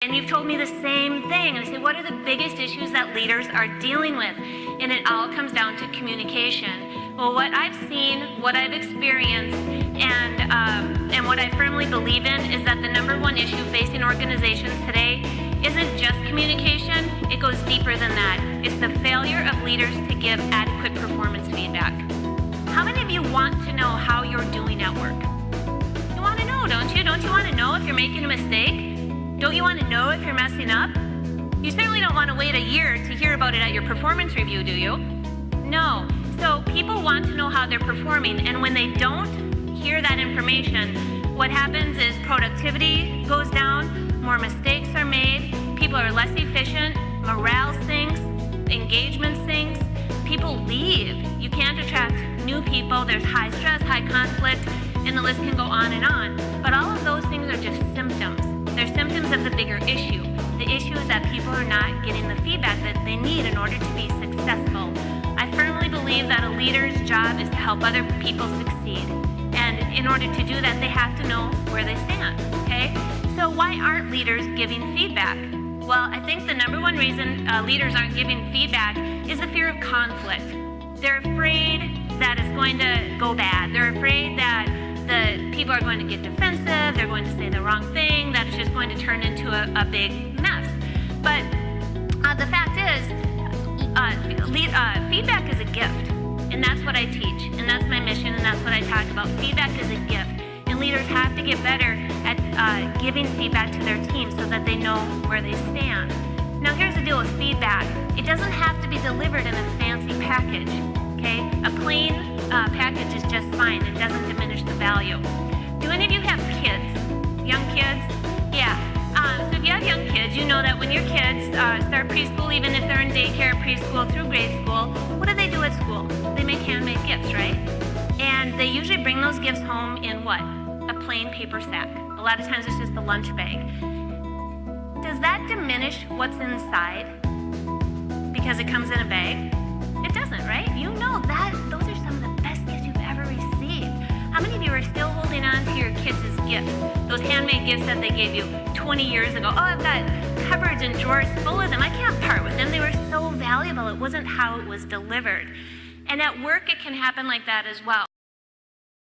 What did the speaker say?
And you've told me the same thing. And I say, what are the biggest issues that leaders are dealing with? And it all comes down to communication. Well, what I've seen, what I've experienced, and what I firmly believe in is that the number one issue facing organizations today isn't just communication. It goes deeper than that. It's the failure of leaders to give adequate performance feedback. How many of you want to know how you're doing at work? You want to know, don't you? Don't you want to know if you're making a mistake? Don't you want to know if you're messing up? You certainly don't want to wait a year to hear about it at your performance review, do you? No. So people want to know how they're performing, and when they don't hear that information, what happens is productivity goes down, more mistakes are made, people are less efficient, morale sinks, engagement sinks, people leave. You can't attract new people, there's high stress, high conflict, and the list can go on and on. But all of those things are just symptoms. They're symptoms of the bigger issue. The issue is that people are not getting the feedback that they need in order to be successful. I firmly believe that a leader's job is to help other people succeed. And in order to do that, they have to know where they stand, okay? So why aren't leaders giving feedback? Well, I think the number one reason leaders aren't giving feedback is the fear of conflict. They're afraid that it's going to go bad. They're afraid that the people are going to get defensive, they're going to say the wrong thing, that it's just going to turn into a big mess. But the fact is, feedback is a gift, and that's what I teach, and that's my mission, and that's what I talk about. Feedback is a gift, and leaders have to get better at giving feedback to their team so that they know where they stand. Now here's the deal with feedback. It doesn't have to be delivered in a fancy package, okay? A plain package is just fine. It doesn't diminish the value. Do any of you have kids? Young kids? Yeah. So if you have young kids, you know that when your kids start preschool, even if they're in daycare, preschool through grade school, what do they do at school? They make handmade gifts, right? And they usually bring those gifts home in what? A plain paper sack. A lot of times it's just a lunch bag. Does that diminish what's inside because it comes in a bag? It doesn't, right? You know that those are some of the best gifts you've ever received. How many of you are still holding on to your kids' gifts? Those handmade gifts that they gave you 20 years ago. Oh, I've got cupboards and drawers full of them. I can't part with them. They were so valuable. It wasn't how it was delivered. And at work, it can happen like that as well.